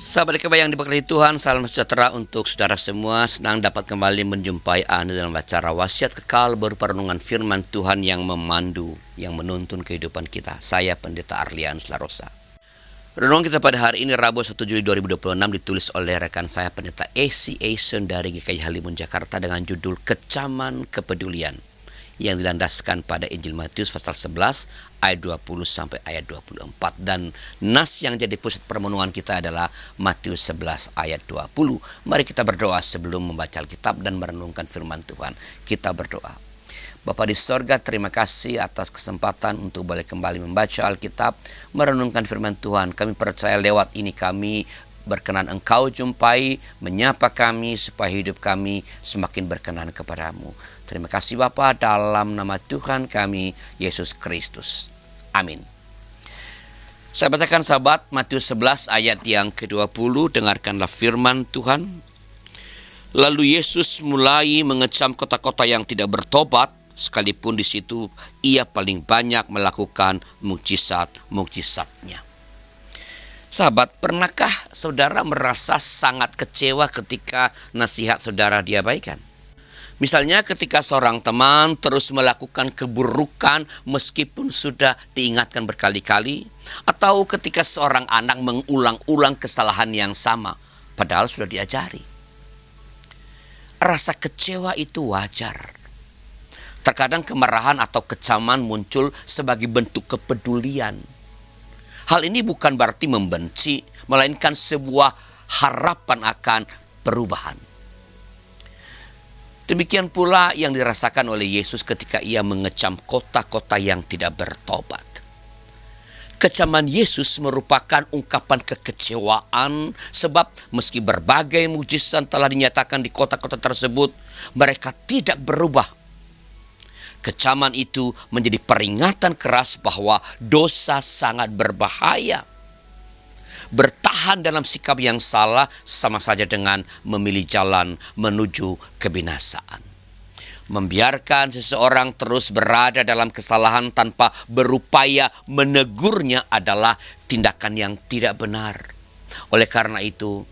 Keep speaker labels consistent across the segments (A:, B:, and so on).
A: Sahabat Kebaya yang diberkati Tuhan, salam sejahtera untuk saudara semua. Senang dapat kembali menjumpai Anda dalam acara Wasiat Kekal berupa renungan firman Tuhan yang memandu, yang menuntun kehidupan kita. Saya Pendeta Arlianus Larosa. Renungan kita pada hari ini Rabu 1 Juli 2026 ditulis oleh rekan saya Pendeta A.C. Ason dari GKI Halimun Jakarta dengan judul Kecaman Kepedulian, yang dilandaskan pada Injil Matius pasal 11 ayat 20 sampai ayat 24, dan nas yang jadi pusat permenungan kita adalah Matius 11 ayat 20. Mari kita berdoa sebelum membaca Alkitab dan merenungkan firman Tuhan. Kita berdoa. Bapa di sorga, terima kasih atas kesempatan untuk boleh kembali membaca Alkitab, merenungkan firman Tuhan. Kami percaya lewat ini kami berkenan Engkau jumpai, menyapa kami supaya hidup kami semakin berkenan kepadamu. Terima kasih Bapa, dalam nama Tuhan kami Yesus Kristus. Amin. Saya bacakan sahabat Matius 11 ayat yang ke-20. Dengarkanlah firman Tuhan. Lalu Yesus mulai mengecam kota-kota yang tidak bertobat, sekalipun di situ ia paling banyak melakukan mukjizat-mukjizatnya. Sahabat, pernahkah saudara merasa sangat kecewa ketika nasihat saudara diabaikan? Misalnya ketika seorang teman terus melakukan keburukan meskipun sudah diingatkan berkali-kali, atau ketika seorang anak mengulang-ulang kesalahan yang sama padahal sudah diajari. Rasa kecewa itu wajar. Terkadang kemarahan atau kecaman muncul sebagai bentuk kepedulian. Hal ini bukan berarti membenci, melainkan sebuah harapan akan perubahan. Demikian pula yang dirasakan oleh Yesus ketika ia mengecam kota-kota yang tidak bertobat. Kecaman Yesus merupakan ungkapan kekecewaan sebab meski berbagai mujizat telah dinyatakan di kota-kota tersebut, mereka tidak berubah. Kecaman itu menjadi peringatan keras bahwa dosa sangat berbahaya. Bertahan dalam sikap yang salah sama saja dengan memilih jalan menuju kebinasaan. Membiarkan seseorang terus berada dalam kesalahan tanpa berupaya menegurnya adalah tindakan yang tidak benar. Oleh karena itu,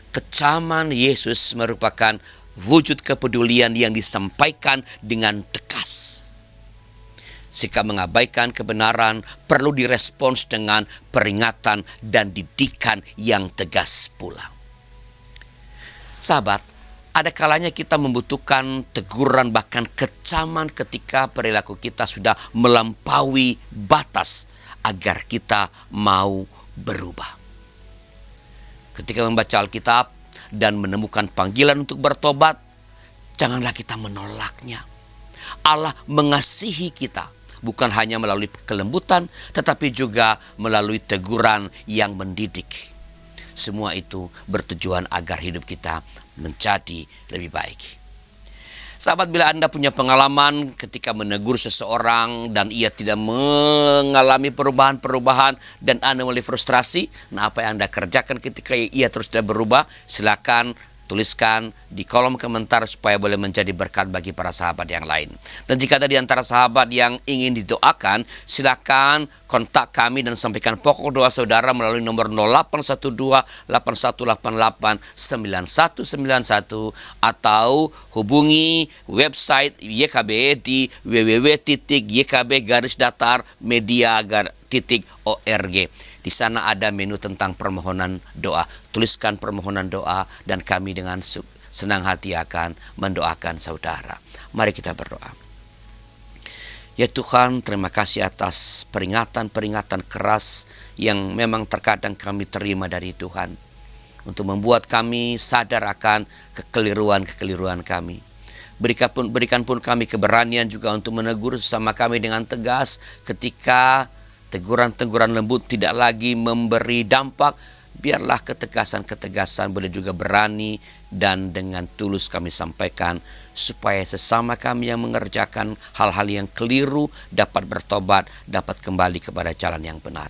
A: kecaman Yesus merupakan wujud kepedulian yang disampaikan dengan tegas. Sikap mengabaikan kebenaran perlu direspons dengan peringatan dan didikan yang tegas pula. Sahabat, ada kalanya kita membutuhkan teguran bahkan kecaman ketika perilaku kita sudah melampaui batas agar kita mau berubah. Ketika membaca Alkitab dan menemukan panggilan untuk bertobat, janganlah kita menolaknya. Allah mengasihi kita, bukan hanya melalui kelembutan, tetapi juga melalui teguran yang mendidik. Semua itu bertujuan agar hidup kita menjadi lebih baik. Sahabat, bila Anda punya pengalaman ketika menegur seseorang dan ia tidak mengalami perubahan-perubahan dan Anda mulai frustrasi, apa yang Anda kerjakan ketika ia terus tidak berubah? Silakan tuliskan di kolom komentar supaya boleh menjadi berkat bagi para sahabat yang lain. Dan jika ada di antara sahabat yang ingin didoakan, silakan kontak kami dan sampaikan pokok doa saudara melalui nomor 0812-8188-9191 atau hubungi website YKB di www.ykb-media.org. Di sana ada menu tentang permohonan doa. Tuliskan permohonan doa dan kami dengan senang hati akan mendoakan saudara. Mari kita berdoa. Ya Tuhan, terima kasih atas peringatan-peringatan keras yang memang terkadang kami terima dari Tuhan, untuk membuat kami sadar akan kekeliruan-kekeliruan kami. Berikan pun kami keberanian juga untuk menegur sesama kami dengan tegas ketika teguran-teguran lembut tidak lagi memberi dampak. Biarlah ketegasan-ketegasan boleh juga berani dan dengan tulus kami sampaikan, supaya sesama kami yang mengerjakan hal-hal yang keliru dapat bertobat, dapat kembali kepada jalan yang benar.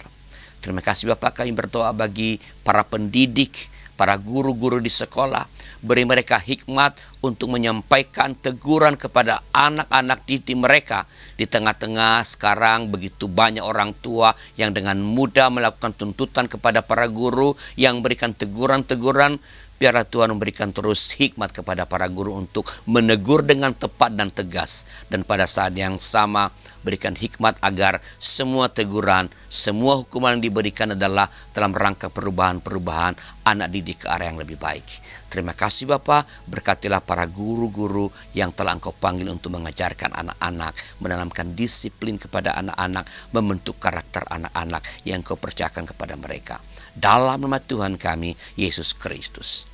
A: Terima kasih Bapak, kami berdoa bagi para pendidik, para guru-guru di sekolah. Beri mereka hikmat untuk menyampaikan teguran kepada anak-anak didik mereka. Di tengah-tengah sekarang begitu banyak orang tua yang dengan mudah melakukan tuntutan kepada para guru yang berikan teguran-teguran. Biarlah Tuhan memberikan terus hikmat kepada para guru untuk menegur dengan tepat dan tegas. Dan pada saat yang sama berikan hikmat agar semua teguran, semua hukuman yang diberikan adalah dalam rangka perubahan-perubahan anak didik ke arah yang lebih baik. Terima kasih Bapa, berkatilah para guru-guru yang telah Engkau panggil untuk mengajarkan anak-anak, menanamkan disiplin kepada anak-anak, membentuk karakter anak-anak yang Engkau percayakan kepada mereka. Dalam nama Tuhan kami, Yesus Kristus.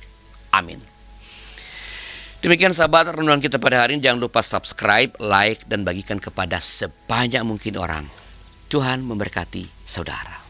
A: Amin. Demikian sahabat renungan kita pada hari ini. Jangan lupa subscribe, like, dan bagikan kepada sebanyak mungkin orang. Tuhan memberkati saudara.